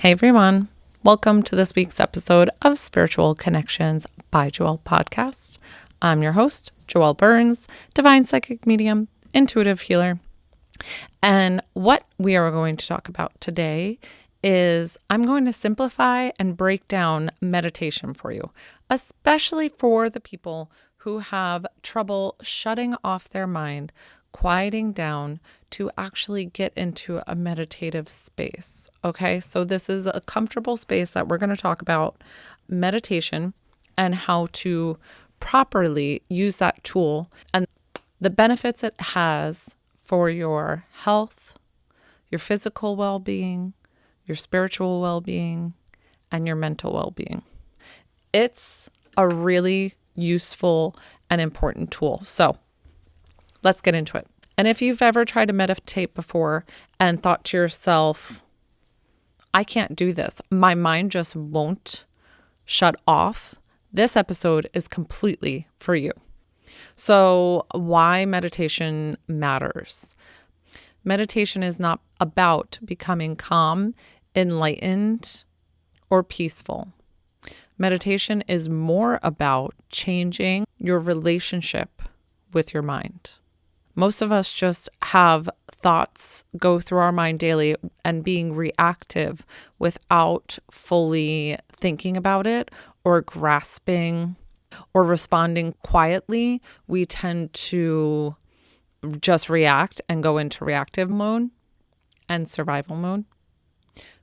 Hey everyone, welcome to this week's episode of Spiritual Connections by Joelle podcast. I'm your host, Joelle Burns, divine psychic medium, intuitive healer. And what we are going to talk about today is I'm going to simplify and break down meditation for you, especially for the people who have trouble shutting off their mind, quieting down to actually get into a meditative space. Okay, so this is a comfortable space that we're going to talk about meditation and how to properly use that tool and the benefits it has for your health, your physical well-being, your spiritual well-being, and your mental well-being. It's a really useful and important tool. So let's get into it. And if you've ever tried to meditate before and thought to yourself, I can't do this, my mind just won't shut off, this episode is completely for you. So why meditation matters. Meditation is not about becoming calm, enlightened, or peaceful. Meditation is more about changing your relationship with your mind. Most of us just have thoughts go through our mind daily and being reactive without fully thinking about it or grasping or responding quietly. We tend to just react and go into reactive mode and survival mode.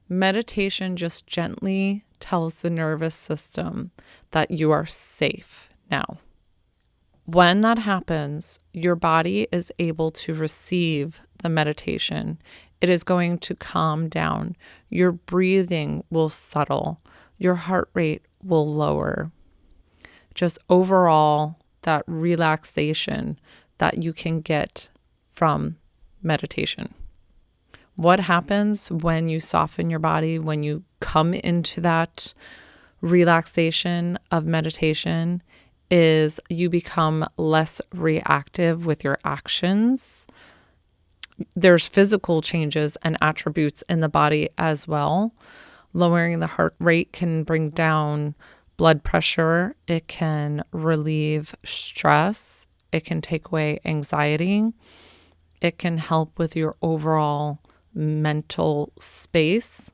Meditation just gently tells the nervous system that you are safe now. When that happens, your body is able to receive the meditation. It is going to calm down. Your breathing will settle. Your heart rate will lower. Just overall, that relaxation that you can get from meditation. What happens when you soften your body, when you come into that relaxation of meditation, is you become less reactive with your actions. There's physical changes and attributes in the body as well. Lowering the heart rate can bring down blood pressure. It can relieve stress. It can take away anxiety. It can help with your overall mental space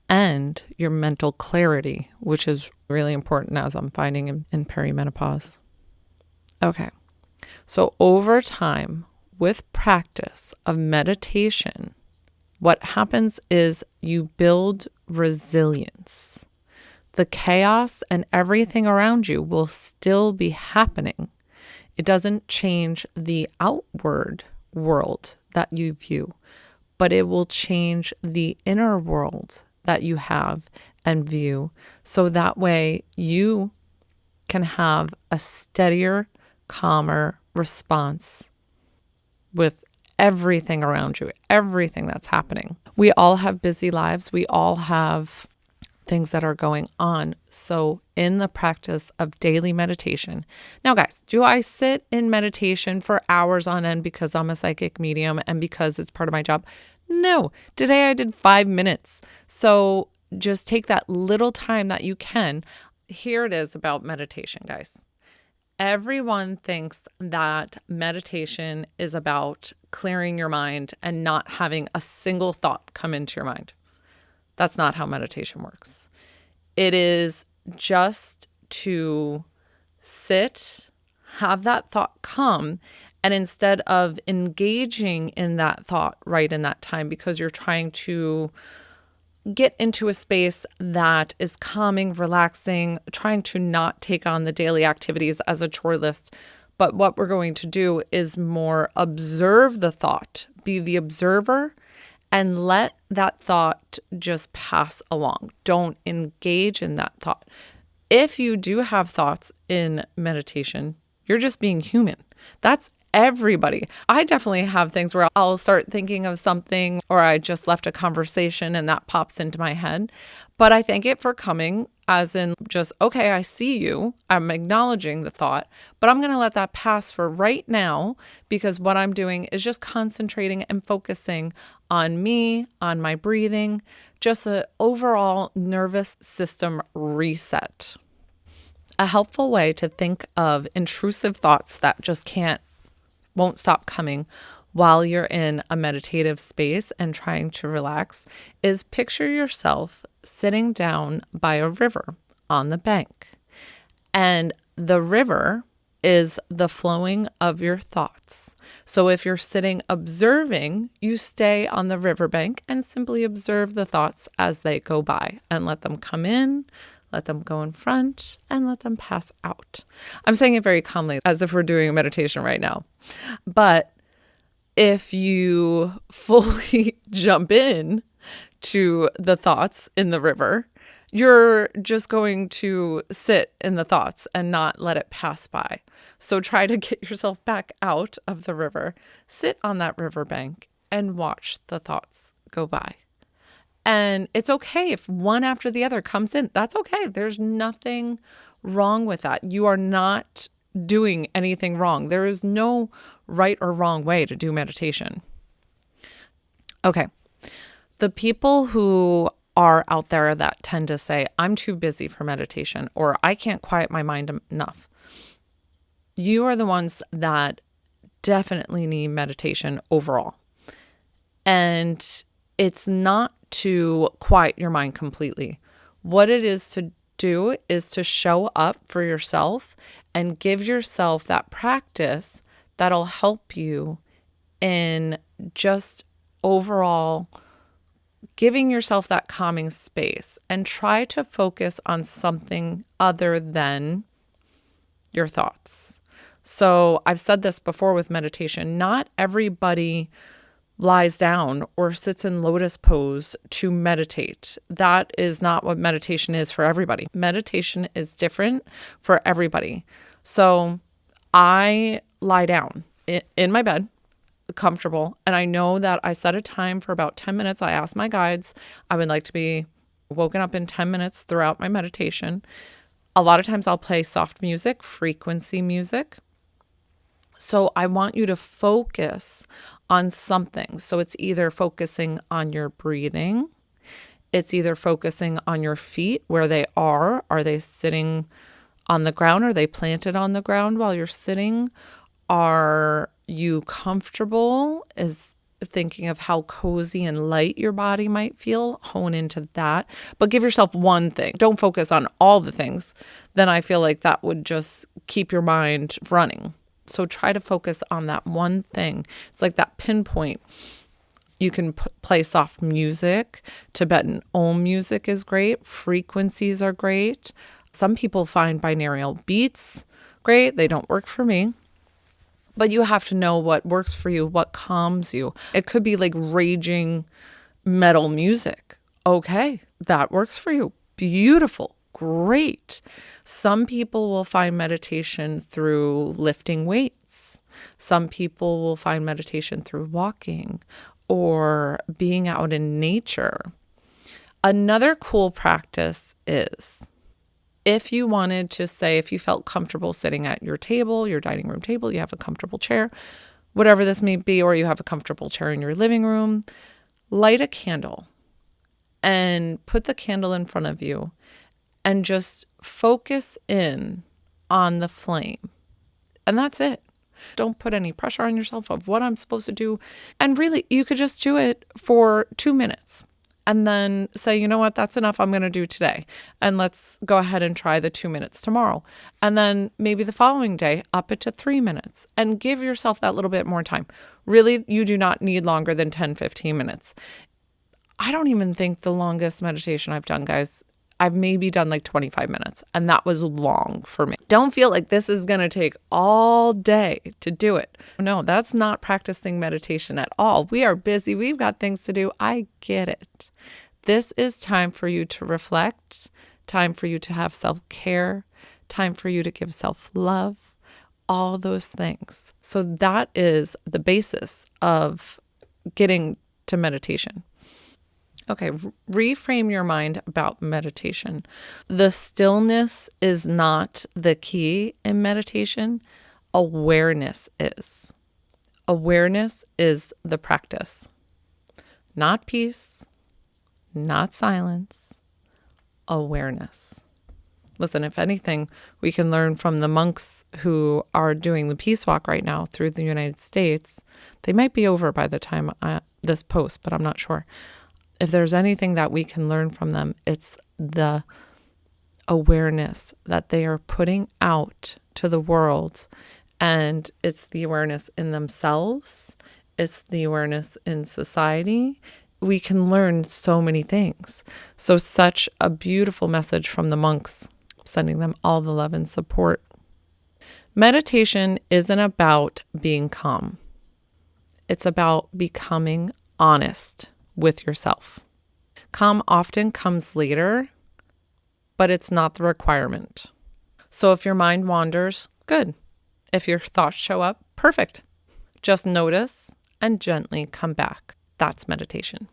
and your mental clarity, which is really important as I'm finding in perimenopause. Okay, so over time, with practice of meditation, what happens is you build resilience. The chaos and everything around you will still be happening. It doesn't change the outward world that you view, but it will change the inner world that you have and view. So that way you can have a steadier, calmer response with everything around you, everything that's happening. We all have busy lives. We all have things that are going on. So in the practice of daily meditation, now guys, do I sit in meditation for hours on end because I'm a psychic medium and because it's part of my job? No, today I did 5 minutes. So just take that little time that you can. Here it is about meditation, guys. Everyone thinks that meditation is about clearing your mind and not having a single thought come into your mind. That's not how meditation works. It is just to sit, have that thought come, and instead of engaging in that thought right in that time, because you're trying to get into a space that is calming, relaxing, trying to not take on the daily activities as a chore list. But what we're going to do is more observe the thought, be the observer, and let that thought just pass along. Don't engage in that thought. If you do have thoughts in meditation, you're just being human. That's everybody. I definitely have things where I'll start thinking of something or I just left a conversation and that pops into my head. But I thank it for coming as in just, okay, I see you. I'm acknowledging the thought, but I'm going to let that pass for right now because what I'm doing is just concentrating and focusing on me, on my breathing, just an overall nervous system reset. A helpful way to think of intrusive thoughts that just won't stop coming while you're in a meditative space and trying to relax is picture yourself sitting down by a river on the bank. And the river is the flowing of your thoughts. So if you're sitting observing, you stay on the riverbank and simply observe the thoughts as they go by and let them come in, let them go in front, and let them pass out. I'm saying it very calmly, as if we're doing a meditation right now. But if you fully jump in to the thoughts in the river, you're just going to sit in the thoughts and not let it pass by. So try to get yourself back out of the river, sit on that riverbank, and watch the thoughts go by. And it's okay if one after the other comes in. That's okay. There's nothing wrong with that. You are not doing anything wrong. There is no right or wrong way to do meditation. Okay. The people who are out there that tend to say, I'm too busy for meditation, or I can't quiet my mind enough. You are the ones that definitely need meditation overall. And it's not to quiet your mind completely. What it is to do is to show up for yourself and give yourself that practice that'll help you in just overall giving yourself that calming space, and try to focus on something other than your thoughts. So I've said this before with meditation, not everybody lies down or sits in lotus pose to meditate. That is not what meditation is for everybody. Meditation is different for everybody. So I lie down in my bed, comfortable, and I know that I set a time for about 10 minutes. I ask my guides, I would like to be woken up in 10 minutes throughout my meditation. A lot of times I'll play soft music, frequency music. So I want you to focus on something. So it's either focusing on your breathing. It's either focusing on your feet, where they are. Are they sitting on the ground? Are they planted on the ground while you're sitting? Are you comfortable? Is thinking of how cozy and light your body might feel. Hone into that. But give yourself one thing. Don't focus on all the things. Then I feel like that would just keep your mind running. So try to focus on that one thing. It's like that pinpoint. You can play soft music. Tibetan Om music is great. Frequencies are great. Some people find binaural beats great. They don't work for me. But you have to know what works for you, what calms you. It could be like raging metal music. Okay, that works for you. Beautiful. Great. Some people will find meditation through lifting weights. Some people will find meditation through walking or being out in nature. Another cool practice is if you wanted to say, if you felt comfortable sitting at your table, your dining room table, you have a comfortable chair, whatever this may be, or you have a comfortable chair in your living room, light a candle and put the candle in front of you. And just focus in on the flame. And that's it. Don't put any pressure on yourself of what I'm supposed to do. And really, you could just do it for 2 minutes. And then say, you know what, that's enough. I'm going to do today. And let's go ahead and try the 2 minutes tomorrow. And then maybe the following day, up it to 3 minutes. And give yourself that little bit more time. Really, you do not need longer than 10, 15 minutes. I don't even think the longest meditation I've done, guys, I've maybe done like 25 minutes, and that was long for me. Don't feel like this is going to take all day to do it. No, that's not practicing meditation at all. We are busy. We've got things to do. I get it. This is time for you to reflect, time for you to have self-care, time for you to give self-love, all those things. So that is the basis of getting to meditation. Okay, reframe your mind about meditation. The stillness is not the key in meditation. Awareness is. Awareness is the practice. Not peace, not silence, awareness. Listen, if anything, we can learn from the monks who are doing the peace walk right now through the United States. They might be over by the time this post, but I'm not sure. If there's anything that we can learn from them, it's the awareness that they are putting out to the world. And it's the awareness in themselves. It's the awareness in society. We can learn so many things. So such a beautiful message from the monks, sending them all the love and support. Meditation isn't about being calm. It's about becoming honest with yourself. Calm often comes later, but it's not the requirement. So if your mind wanders, good. If your thoughts show up, perfect. Just notice and gently come back. That's meditation.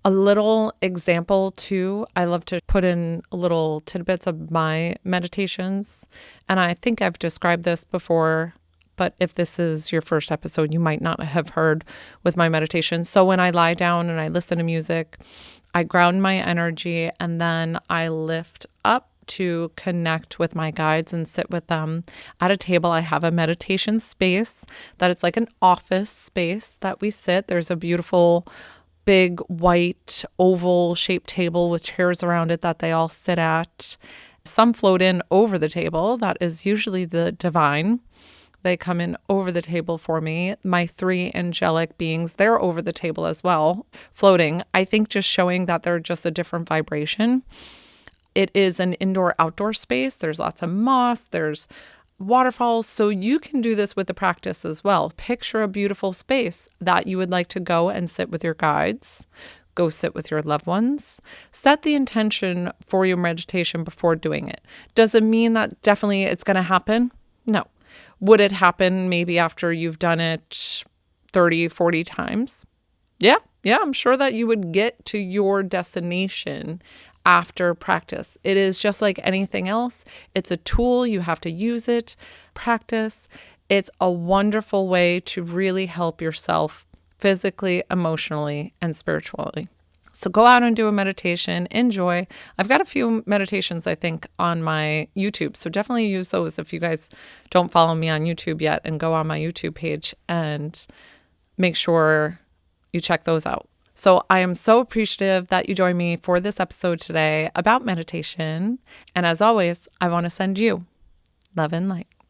A little example too, I love to put in little tidbits of my meditations. And I think I've described this before, but if this is your first episode, you might not have heard with my meditation. So when I lie down and I listen to music, I ground my energy and then I lift up to connect with my guides and sit with them at a table. I have a meditation space that it's like an office space that we sit. There's a beautiful big white oval shaped table with chairs around it that they all sit at. Some float in over the table. That is usually the divine. They come in over the table for me. My 3 angelic beings, they're over the table as well, floating. I think just showing that they're just a different vibration. It is an indoor-outdoor space. There's lots of moss. There's waterfalls. So you can do this with the practice as well. Picture a beautiful space that you would like to go and sit with your guides. Go sit with your loved ones. Set the intention for your meditation before doing it. Does it mean that definitely it's going to happen? No. Would it happen maybe after you've done it 30, 40 times? Yeah, I'm sure that you would get to your destination after practice. It is just like anything else. It's a tool. You have to use it, practice. It's a wonderful way to really help yourself physically, emotionally, and spiritually. So go out and do a meditation. Enjoy. I've got a few meditations, I think, on my YouTube. So definitely use those if you guys don't follow me on YouTube yet, and go on my YouTube page and make sure you check those out. So I am so appreciative that you joined me for this episode today about meditation. And as always, I want to send you love and light.